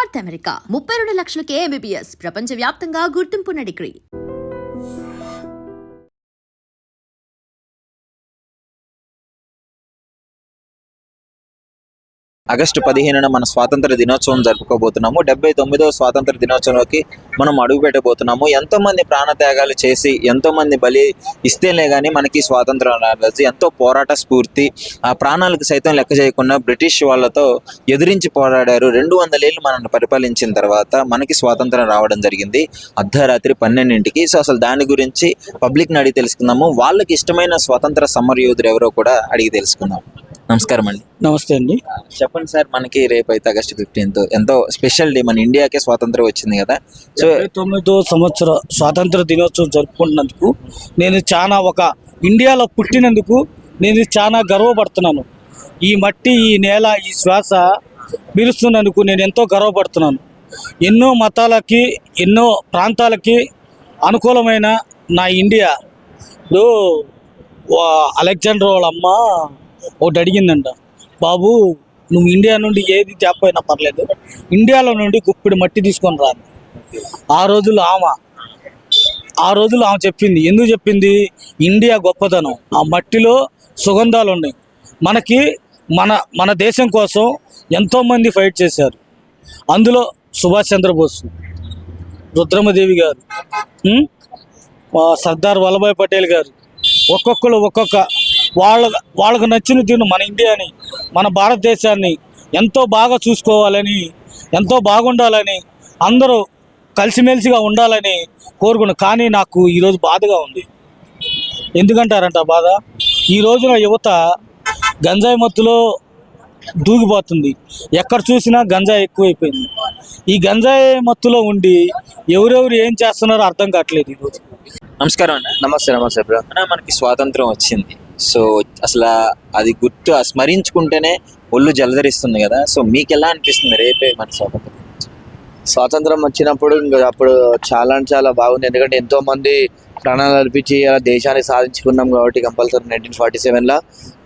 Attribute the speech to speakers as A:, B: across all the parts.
A: North America 32 లక్షలకే MBBS ప్రపంచవ్యాప్తంగా గుర్తింపున్న degree.
B: August 15న మన స్వాతంత్ర దినోత్సవం జరుపుకోబోతున్నాము. 79వ స్వాతంత్ర దినోత్సవంలోకి మనం అడుగు పెట్టబోతున్నాము. ఎంతో మంది ప్రాణత్యాగాలు చేసి ఎంతో మంది బలి ఇస్తేనే కానీ మనకి స్వాతంత్రం రాలేదు. ఎంతో పోరాట స్ఫూర్తి, ఆ ప్రాణాలకు సైతం లెక్క చేయకుండా బ్రిటిష్ వాళ్ళతో ఎదిరించి పోరాడారు. 200 ఏళ్ళు మనల్ని పరిపాలించిన తర్వాత మనకి స్వాతంత్రం రావడం జరిగింది అర్ధరాత్రి 12ంటికి. సో అసలు దాని గురించి పబ్లిక్ని అడిగి తెలుసుకుందాము. వాళ్ళకి ఇష్టమైన స్వాతంత్ర సమరయోధులు ఎవరో కూడా అడిగి తెలుసుకుందాం. నమస్కారం అండి.
C: నమస్తే అండి.
B: చెప్పండి సార్, మనకి రేపు అయితే ఆగస్టు 15 ఎంతో స్పెషల్ డే. మన ఇండియాకే స్వాతంత్రం వచ్చింది కదా. సో
C: 79వ సంవత్సర స్వాతంత్ర దినోత్సవం జరుపుకుంటున్నందుకు నేను చాలా ఇండియాలో పుట్టినందుకు నేను చాలా గర్వపడుతున్నాను. ఈ మట్టి, ఈ నేల, ఈ శ్వాస పీలుస్తున్నందుకు నేను ఎంతో గర్వపడుతున్నాను. ఎన్నో మతాలకి, ఎన్నో ప్రాంతాలకి అనుకూలమైన నా ఇండియా. ఇప్పుడు అలెగ్జాండర్ వాళ్ళ అమ్మ ఒకటి అడిగిందంట, బాబు నువ్వు ఇండియా నుండి ఏది తేపోయినా పర్లేదు, ఇండియాలో నుండి గుప్పిడి మట్టి తీసుకొని రా. ఆ రోజులు ఆమె చెప్పింది. ఎందుకు చెప్పింది? ఇండియా గొప్పతనం, ఆ మట్టిలో సుగంధాలు ఉన్నాయి. మనకి మన దేశం కోసం ఎంతోమంది ఫైట్ చేశారు. అందులో సుభాష్ చంద్రబోస్, రుద్రమదేవి గారు, సర్దార్ వల్లభాయ్ పటేల్ గారు, ఒక్కొక్కరు ఒక్కొక్క వాళ్ళకు నచ్చిన తీరు మన ఇండియాని, మన భారతదేశాన్ని ఎంతో బాగా చూసుకోవాలని, ఎంతో బాగుండాలని, అందరూ కలిసిమెలిసిగా ఉండాలని కోరుకున్నాను. కానీ నాకు ఈరోజు బాధగా ఉంది. ఎందుకంటారంట బాధ? ఈ రోజున యువత గంజాయి మత్తులో దూకిపోతుంది. ఎక్కడ చూసినా గంజాయి ఎక్కువైపోయింది. ఈ గంజాయి మత్తులో ఉండి ఎవరెవరు ఏం చేస్తున్నారో అర్థం కావట్లేదు ఈరోజు.
B: నమస్కారం అండి.
D: నమస్తే బ్రో.
B: మనకి స్వాతంత్రం వచ్చింది. సో అసలు అది గుర్తు స్మరించుకుంటేనే ఒళ్ళు జలధరిస్తుంది కదా. సో మీకు ఎలా అనిపిస్తుంది రేపే మన
D: స్వాతంత్రం వచ్చినప్పుడు అప్పుడు చాలా బాగుంది. ఎందుకంటే ఎంతో మంది ప్రాణాలు అర్పించి అలా దేశాన్ని సాధించుకున్నాం కాబట్టి కంపల్సరీ 1947లో.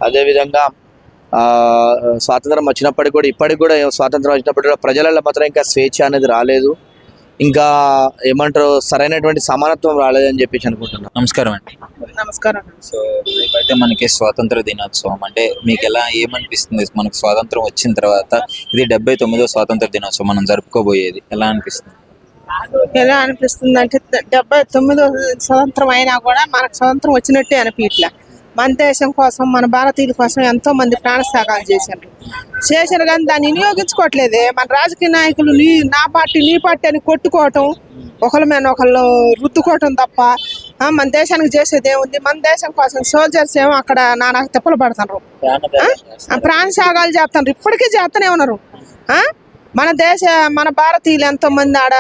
D: అదేవిధంగా స్వాతంత్రం వచ్చినప్పటికి కూడా, ఇప్పటికి కూడా స్వాతంత్రం వచ్చినప్పటికి కూడా ప్రజలలో మాత్రం ఇంకా స్వేచ్ఛ అనేది రాలేదు, ఇంకా ఏమంటారు సరైనటువంటి సమానత్వం రాలేదని చెప్పేసి అనుకుంటున్నాను.
B: నమస్కారం అండి.
E: నమస్కారం.
B: సో రేపైతే మనకి స్వాతంత్ర దినోత్సవం. అంటే మీకు ఏమనిపిస్తుంది? మనకు స్వాతంత్రం వచ్చిన తర్వాత ఇది 79వ స్వాతంత్ర దినోత్సవం మనం జరుపుకోబోయేది ఎలా అనిపిస్తుంది?
E: ఎలా అనిపిస్తుంది అంటే 79వ స్వతంత్రం అయినా కూడా మనకు స్వతంత్రం వచ్చినట్టే అనిపించట్లే. మన దేశం కోసం, మన భారతీయుల కోసం ఎంతో మంది ప్రాణత్యాగాలు చేశారు కానీ దాన్ని వినియోగించుకోవట్లేదే. మన రాజకీయ నాయకులు నా పార్టీ నీ పార్టీ అని కొట్టుకోవటం, ఒకళ్ళ మీద ఒకళ్ళు రుద్దుకోవటం తప్ప మన దేశానికి చేసేది ఏముంది? మన దేశం కోసం సోల్జర్స్ ఏమో అక్కడ నానా తిప్పలు పడుతున్నారు, ప్రాణత్యాగాలు చేస్తున్నారు, ఇప్పటికీ చేస్తూనే ఉన్నారు. మన భారతీయులు ఎంతో మంది ఆడ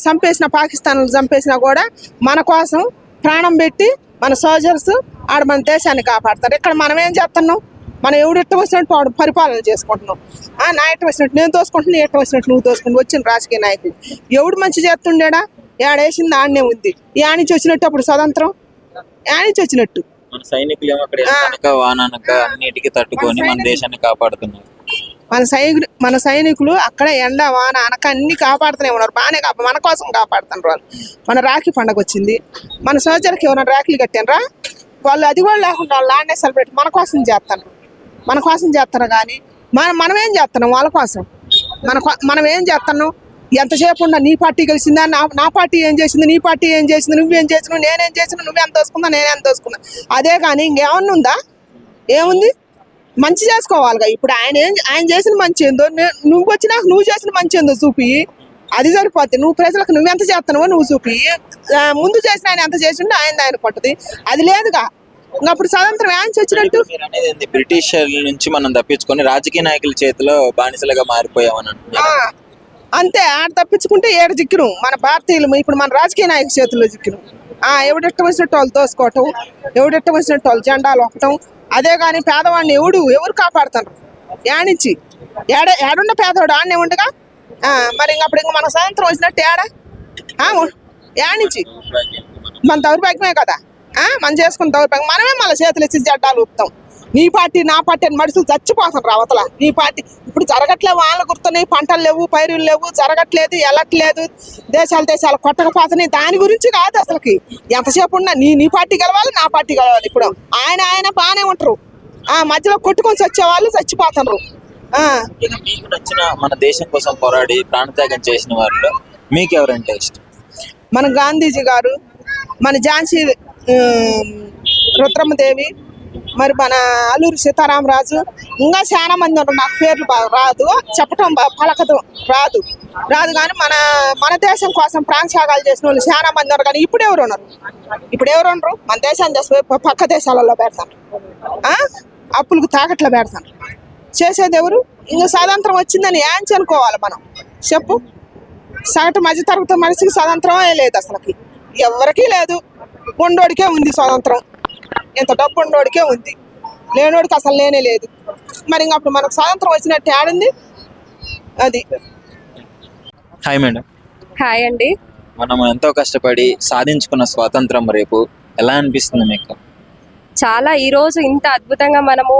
E: చంపేసిన, పాకిస్తాన్లు చంపేసినా కూడా మన కోసం ప్రాణం పెట్టి మన సోల్జర్స్ ఆడ మన దేశాన్ని కాపాడతారు. ఇక్కడ మనం ఏం చేస్తున్నాం? మనం ఎవడు ఇష్టం వచ్చినట్టు వాడు పరిపాలన చేసుకుంటున్నాం. నా ఇష్టం వచ్చినట్టు నేను దోసుకుంటున్నా, ఇష్టం వచ్చినట్టు నువ్వు దోసుకుంటూ వచ్చిన రాజకీయ నాయకులు ఎవడు మంచి చేస్తుండేడా? ఏడేసింది ఆడనే ఉంది. ఈ ఆనించి వచ్చినట్టు అప్పుడు స్వతంత్రం ఆనించి వచ్చినట్టు
B: అన్నిటికీ తట్టుకొని మన దేశాన్ని కాపాడుతున్నారు.
E: మన సైనికులు అక్కడ ఎండ వాన అనక అన్ని కాపాడుతూనే ఉన్నారు. బాగానే మన కోసం కాపాడుతున్నారు వాళ్ళు. మన రాఖీ పండుగ వచ్చింది, మన సోదరులకి ఏమైనా రాఖీలు కట్టారా? వాళ్ళు అది కూడా లేకుండా వాళ్ళు లాండే సెలబ్రేట్ మన కోసం చేస్తారు కానీ మనం ఏం చేస్తున్నాం వాళ్ళ కోసం? మనం ఏం చేస్తున్నాం? ఎంతసేపు ఉన్నా నీ పార్టీ గెలిచిందా, నా పార్టీ ఏం చేసింది, నీ పార్టీ ఏం చేసింది, నువ్వేం చేసినావు, నేనేం చేసినా, నువ్వేం దోసుకున్నా, నేనేం దోసుకున్నా, అదే కానీ ఇంకేమన్నా ఉందా? ఏముంది? మంచి చేసుకోవాలిగా. ఇప్పుడు ఆయన చేసిన మంచి ఏందో, నువ్వు వచ్చినాక నువ్వు చేసిన మంచి ఏందో చూపి, అది సరిపోతుంది. నువ్వు ప్రజలకు నువ్వెంత చేస్తున్నావో నువ్వు చూపి, ముందు చేసిన ఆయన ఎంత చేసిండో ఆయన పట్టుది. అది లేదుగా. అప్పుడు స్వాతంత్రం ఆయన వచ్చినట్టు.
B: బ్రిటిష్ నుంచి మనం తప్పించుకొని రాజకీయ నాయకుల చేతిలో బానిసలుగా మారిపోయామని
E: అంతే. ఆడ తప్పించుకుంటే ఏడు జిక్కిను మన భారతీయులు. ఇప్పుడు మన రాజకీయ నాయకుల చేతుల్లో జిక్కిను. ఎవడిష్టం వచ్చినట్టు వాళ్ళు దోసుకోవటం, ఎవడిష్టం వచ్చినట్టు వాళ్ళు జెండాలు ఒక్కటం. అదే కానీ పేదవాడిని ఎవరు కాపాడుతారు? ఏడిచ్చి ఏడున్న పేదవాడు ఆడనే ఉండగా మరి అప్పుడు ఇంకా మన స్వతంత్రం వచ్చినట్టు ఏడిచ్చి మన దౌర్భాగ్యమే కదా. మనం చేసుకున్న దౌర్భాగ్యం మనమే మళ్ళీ చేతులు ఇచ్చి జెండాలు ఊపుతాం. నీ పార్టీ నా పార్టీ అని మనుషులు చచ్చిపోతారు అవతల. నీ పార్టీ ఇప్పుడు జరగట్లేవు, వాళ్ళు గుర్తున్నాయి, పంటలు లేవు, పైరులు లేవు, జరగట్లేదు, వెళ్ళట్లేదు, దేశాలు కొట్టకపోతున్నాయి. దాని గురించి కాదు అసలుకి. ఎంతసేపు ఉన్నా నీ పార్టీ గెలవాలి, నా పార్టీ గెలవాలి. ఇప్పుడు ఆయన బాగానే ఉంటారు, మధ్యలో కొట్టుకొని వచ్చేవాళ్ళు చచ్చిపోతారు.
B: ఇక మీకు నచ్చిన మన దేశం కోసం పోరాడి ప్రాణత్యాగం చేసిన వారిలో మీకు ఎవరంటే ఇష్టం?
E: మన గాంధీజీ గారు, మన ఝాన్సీ రుద్రమ్మదేవి, మరి మన అల్లూరి సీతారామరాజు, ఇంకా చాలా మంది ఉన్నారు. నాకు పేర్లు రాదు, చెప్పటం పలకటం రాదు కానీ మన దేశం కోసం ప్రాణత్యాగాలు చేసిన వాళ్ళు చాలా మంది ఉన్నారు. కానీ ఇప్పుడు ఎవరు ఉన్నారు? మన దేశాన్ని చేసి పక్క దేశాలలో పెడతాను, అప్పులకు తాకట్లో పెడతాను. చేసేది ఎవరు? ఇంకా స్వాతంత్రం వచ్చిందని ఏంచి అనుకోవాలి మనం? చెప్పు. సగటు మధ్య తరగతి మనిషికి స్వాతంత్రమే లేదు అసలుకి, ఎవరికీ లేదు. ఉండోడికే ఉంది స్వాతంత్రం, ఇంత డబ్బు ఉండోడికే ఉంది, లేనోడికి అసలు లేనే లేదు. మరి ఇంకా అప్పుడు మనకు స్వాతంత్రం వచ్చినట్టు ఆడింది అది.
B: Hi madam.
F: హాయ్ అండి.
B: మనం ఎంతో కష్టపడి సాధించుకున్న స్వాతంత్రం రేపు ఎలా అనిపిస్తుంది మీకు?
F: చాలా ఈరోజు ఇంత అద్భుతంగా మనము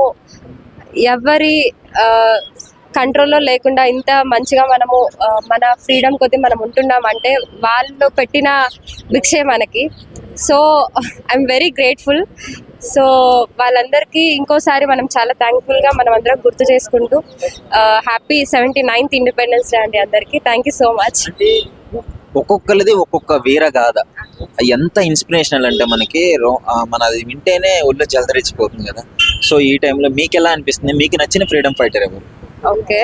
F: ఎవరి కంట్రోల్లో లేకుండా ఇంత మంచిగా మనము మన ఫ్రీడమ్ కొద్ది మనం ఉంటున్నామంటే వాళ్ళు పెట్టిన భిక్షే మనకి. So I'm very grateful. So వాళ్ళందరికీ ఇంకోసారి మనం చాలా థ్యాంక్ఫుల్గా మనం అందరం గుర్తు చేసుకుంటూ హ్యాపీ 79th ఇండిపెండెన్స్ డే అండి అందరికీ. Thank you so much.
B: ఒక్కొక్కరిది ఒక్కొక్క వీరగాథ, ఎంత ఇన్స్పిరేషనల్ అంటే మన అది వింటేనే ఒళ్ళు జలదరించిపోతుంది కదా. సో ఈ టైంలో మీకు ఎలా అనిపిస్తుంది? మీకు నచ్చిన ఫ్రీడమ్ ఫైటర్ ఎవరు?
F: ఓకే,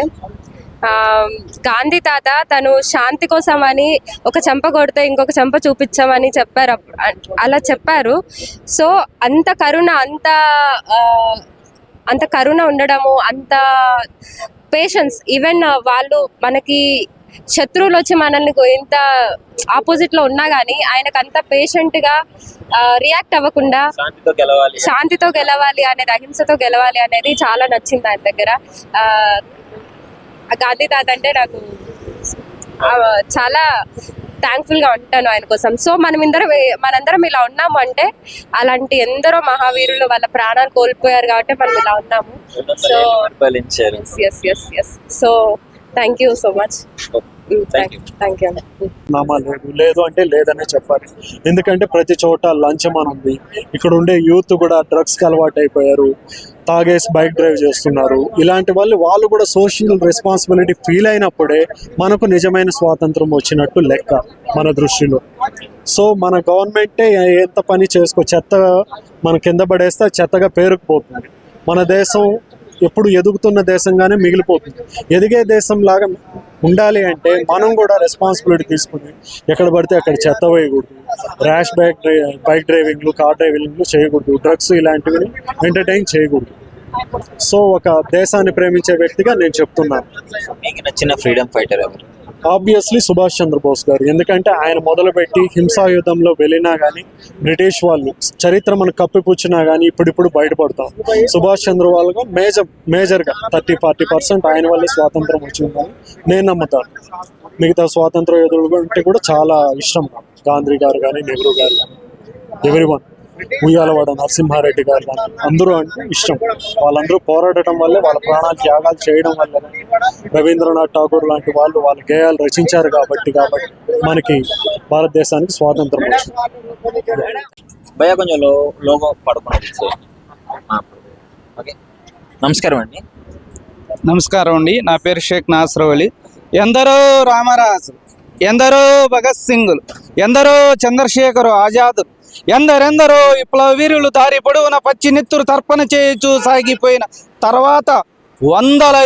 F: గాంధీ తాత తను శాంతి కోసం అని ఒక చెంప కొడితే ఇంకొక చెంప చూపించామని చెప్పారు, అలా చెప్పారు. సో అంత కరుణ ఉండడము, అంత పేషెన్స్, ఈవెన్ వాళ్ళు మనకి శత్రువులు వచ్చి మనల్ని ఇంత ఆపోజిట్లో ఉన్నా కానీ ఆయనకు అంత పేషెంట్గా రియాక్ట్ అవ్వకుండా శాంతితో గెలవాలి అనేది, అహింసతో గెలవాలి అనేది చాలా నచ్చింది ఆయన దగ్గర. గాంధీ తాత అంటే నాకు చాలా థ్యాంక్ఫుల్గా ఉంటాను ఆయన కోసం. సో మనందరం ఇలా ఉన్నాము అంటే అలాంటి ఎందరో మహావీరులు వాళ్ళ ప్రాణాలు కోల్పోయారు కాబట్టి మనం ఇలా ఉన్నాము. So yes. So thank you so much. Thank you.
G: నామా లేదు అంటే లేదనే చెప్పాలి. ఎందుకంటే ప్రతి చోట లంచం అని ఉంది. ఇక్కడ ఉండే యూత్ కూడా డ్రగ్స్కి అలవాటు అయిపోయారు, తాగేసి బైక్ డ్రైవ్ చేస్తున్నారు. ఇలాంటి వాళ్ళు కూడా సోషల్ రెస్పాన్సిబిలిటీ ఫీల్ అయినప్పుడే మనకు నిజమైన స్వాతంత్రం వచ్చినట్టు లెక్క మన దృష్టిలో. సో మన గవర్నమెంటే ఎంత పని చెత్త మన కింద పడేస్తే చెత్తగా పేరుకుపోతుంది. మన దేశం ఎప్పుడు ఎదుగుతున్న దేశంగానే మిగిలిపోతుంది. ఎదిగే దేశం లాగా ఉండాలి అంటే మనం కూడా రెస్పాన్సిబిలిటీ తీసుకుని ఎక్కడ పడితే అక్కడ చెత్త వేయకూడదు, ర్యాష్ బైక్ డ్రైవింగ్లు, కార్ డ్రైవింగ్లు చేయకూడదు, డ్రగ్స్ ఇలాంటివి ఎంటర్టైన్ చేయకూడదు. సో ఒక దేశాన్ని ప్రేమించే వ్యక్తిగా నేను చెప్తున్నాను.
B: మీకు నచ్చిన ఫ్రీడమ్ ఫైటర్ ఎవరు?
G: ఆబ్వియస్లీ సుభాష్ చంద్రబోస్ గారు. ఎందుకంటే ఆయన మొదలుపెట్టి హింసాయుధంలో వెళ్ళినా కానీ బ్రిటిష్ వాళ్ళు చరిత్ర మనకు కప్పిపుచ్చినా కానీ ఇప్పుడు బయటపడతాం. సుభాష్ చంద్రబాబు మేజర్గా 30-40% ఆయన వల్లే స్వాతంత్రం వచ్చిందని నేను నమ్ముతాను. మిగతా స్వాతంత్ర యోధులు అంటే కూడా చాలా ఇష్టం. గాంధీ గారు కానీ, నెహ్రూ గారు కానీ, ఎవ్రీవన్, ఉయ్యాలవాడ నరసింహారెడ్డి గారు కానీ అందరూ అంటే ఇష్టం. వాళ్ళందరూ పోరాడటం వల్లే, వాళ్ళ ప్రాణాలు త్యాగాలు చేయడం వల్ల, రవీంద్రనాథ్ ఠాగూర్ లాంటి వాళ్ళు వాళ్ళ గేయాలు రచించారు కాబట్టి మనకి భారతదేశానికి స్వాతంత్రం వచ్చింది.
B: భయ కొంచెం లోగో పడుకున్నది. ఓకే, నమస్కారం అండి.
H: నమస్కారం అండి. నా పేరు షేక్ నాసర్ అలీ. ఎందరో రామరాజు, ఎందరో భగత్ సింగులు, ఎందరో చంద్రశేఖర్ ఆజాద్, ఎందరెందరో విప్లవ వీరులు దారి పొడవున పచ్చి నెత్తురు తర్పణ చేయొచ్చు సాగిపోయిన తర్వాత వందల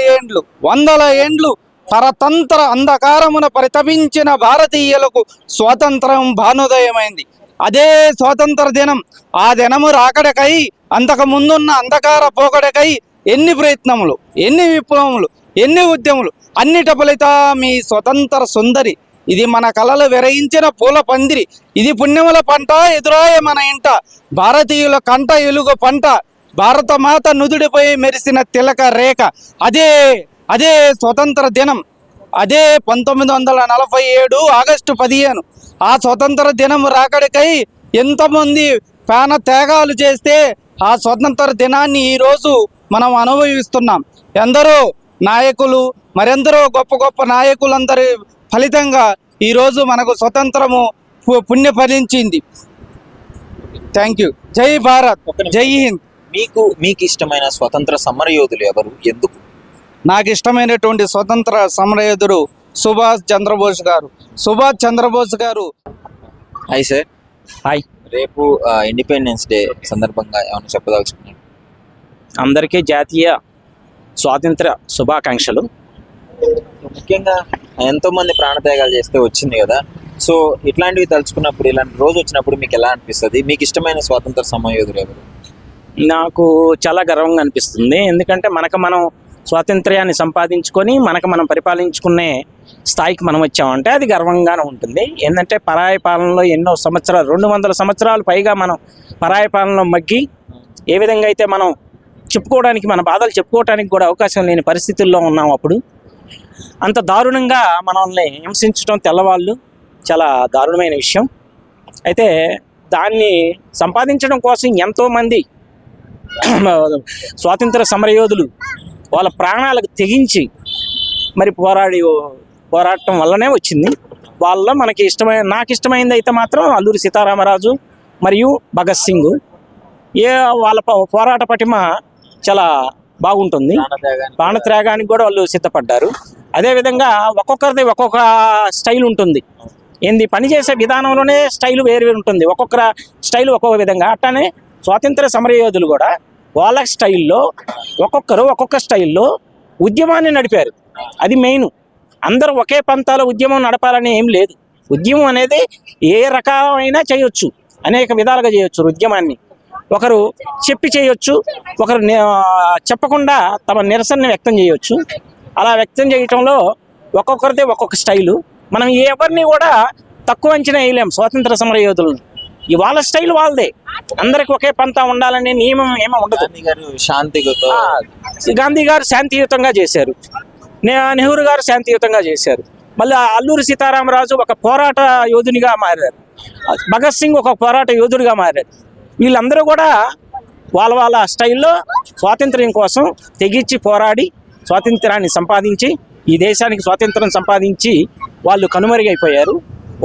H: ఏండ్లు పరతంత్ర అంధకారమున పరితపించిన భారతీయులకు స్వాతంత్రం భానుదయమైంది. అదే స్వాతంత్ర దినం. ఆ దినము రాకడకై, అంతకు ముందున్న అంధకార పోకడకై ఎన్ని ప్రయత్నములు, ఎన్ని విప్లవములు, ఎన్ని ఉద్యములు, అన్నిట ఫలిత మీ స్వతంత్ర సుందరి. ఇది మన కళలు విరయించిన పూల పందిరి. ఇది పుణ్యముల పంట ఎదురాయ మన ఇంట. భారతీయుల కంట ఎలుగు పంట, భారత మాత నుదుడిపై మెరిసిన తిలక రేఖ. అదే స్వతంత్ర దినం. అదే 1947 ఆగస్టు 15. ఆ స్వతంత్ర దినం రాకడికై ఎంతమంది ప్రాణ త్యాగాలు చేస్తే ఆ స్వతంత్ర దినాన్ని ఈరోజు మనం అనుభవిస్తున్నాం. ఎందరో నాయకులు మరెందరో గొప్ప గొప్ప నాయకులందరి ఫలితంగా ఈరోజు మనకు స్వతంత్రము పుణ్యఫలించింది. Thank you. జై భారత్, జై హింద్.
B: మీకు ఇష్టమైన స్వతంత్ర సమరయోధులు ఎవరు, ఎందుకు?
H: నాకు ఇష్టమైనటువంటి స్వతంత్ర సమరయోధుడు సుభాష్ చంద్రబోస్ గారు. సుభాష్ చంద్రబోస్ గారు.
B: Hi sir.
I: హాయ్.
B: రేపు ఇండిపెండెన్స్ డే సందర్భంగా ఏమైనా చెప్పదలుచుకున్నాను?
I: అందరికీ జాతీయ స్వాతంత్ర శుభాకాంక్షలు.
B: ముఖ్యంగా ఎంతో మంది ప్రాణత్యాగాలు చేస్తే వచ్చింది కదా, సో ఇట్లాంటివి తలుచుకున్నప్పుడు, ఇలాంటి రోజు వచ్చినప్పుడు మీకు ఎలా అనిపిస్తుంది? మీకు ఇష్టమైన స్వాతంత్ర సమరయోధులు ఎవరు?
I: నాకు చాలా గర్వంగా అనిపిస్తుంది. ఎందుకంటే మనం స్వాతంత్ర్యాన్ని సంపాదించుకొని మనం పరిపాలించుకునే స్థాయికి మనం వచ్చామంటే అది గర్వంగానే ఉంటుంది. ఏంటంటే పరాయి పాలనలో ఎన్నో సంవత్సరాలు, 200 సంవత్సరాలు పైగా మనం పరాయి పాలనలో మగ్గి ఏ విధంగా అయితే మనం చెప్పుకోవడానికి, మన బాధలు చెప్పుకోవడానికి కూడా అవకాశం లేని పరిస్థితుల్లో ఉన్నాం. అప్పుడు అంత దారుణంగా మనల్ని హింసించడం తెల్లవాళ్ళు చాలా దారుణమైన విషయం. అయితే దాన్ని సంపాదించడం కోసం ఎంతోమంది స్వాతంత్ర సమరయోధులు వాళ్ళ ప్రాణాలకు తెగించి మరి పోరాటం వల్లనే వచ్చింది. వాళ్ళ నాకు ఇష్టమైనది అయితే మాత్రం అల్లూరి సీతారామరాజు మరియు భగత్ సింగ్. వాళ్ళ పోరాట పటిమ చాలా బాగుంటుంది. ప్రాణత్యాగానికి కూడా వాళ్ళు సిద్ధపడ్డారు. అదేవిధంగా ఒక్కొక్కరిది ఒక్కొక్క స్టైల్ ఉంటుంది. పనిచేసే విధానంలోనే స్టైల్ వేరు ఉంటుంది. ఒక్కొక్క స్టైల్ ఒక్కొక్క విధంగా. అట్లానే స్వాతంత్ర సమరయోధులు కూడా వాళ్ళ స్టైల్లో ఒక్కొక్క స్టైల్లో ఉద్యమాన్ని నడిపారు. అది మెయిన్. అందరూ ఒకే పంతాలో ఉద్యమం నడపాలని ఏం లేదు. ఉద్యమం అనేది ఏ రకమైనా చేయొచ్చు, అనేక విధాలుగా చేయొచ్చు ఉద్యమాన్ని. ఒకరు చెప్పి చేయొచ్చు, ఒకరు చెప్పకుండా తమ నిరసనని వ్యక్తం చేయొచ్చు. అలా వ్యక్తం చేయటంలో ఒక్కొక్కరిదే ఒక్కొక్క స్టైలు. మనం ఎవరిని కూడా తక్కువ అంచనా వేయలేం స్వాతంత్ర సమరయోధులను. వాళ్ళ స్టైల్ వాళ్ళదే. అందరికి ఒకే పంతా ఉండాలనే నియమం ఏమో ఉండదు. గాంధీ గారు శాంతియుతంగా చేశారు, నెహ్రూ గారు శాంతియుతంగా చేశారు. మళ్ళీ అల్లూరి సీతారామరాజు ఒక పోరాట యోధునిగా మారారు, భగత్ సింగ్ ఒక పోరాట యోధుడిగా మారారు. వీళ్ళందరూ కూడా వాళ్ళ స్టైల్లో స్వాతంత్ర్యం కోసం తెగించి పోరాడి స్వాతంత్రాన్ని సంపాదించి, ఈ దేశానికి స్వాతంత్రం సంపాదించి వాళ్ళు కనుమరుగైపోయారు.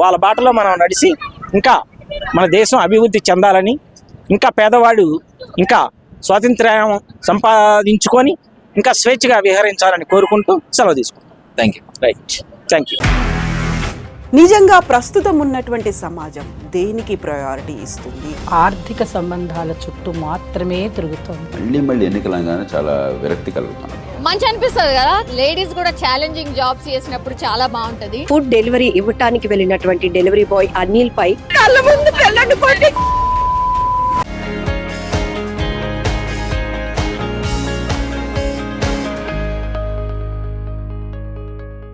I: వాళ్ళ బాటలో మనం నడిచి ఇంకా మన దేశం అభివృద్ధి చెందాలని, ఇంకా పేదవాడు ఇంకా స్వాతంత్ర్యం సంపాదించుకొని ఇంకా స్వేచ్ఛగా విహరించాలని కోరుకుంటూ సెలవు తీసుకుంటాం.
B: Thank you.
I: Right, thank you.
J: నిజంగా ప్రస్తుతం ఉన్నటువంటి సమాజం దేనికి ప్రయారిటీ ఇస్తుంది?
K: ఆర్థిక సంబంధాల చుట్టూ మాత్రమే తిరుగుతుంది.
L: మళ్ళీ ఎన్నికలంగానే చాలా విరక్తి కలుగుతాం.
M: మంచి అనిపిస్తుంది కదా, లేడీస్ కూడా ఛాలెంజింగ్ జాబ్స్ చేసినప్పుడు చాలా బాగుంటది.
F: ఫుడ్ డెలివరీ ఇవ్వటానికి వెళ్ళినటువంటి డెలివరీ బాయ్ అనిల్ పై కళ్ళ ముందు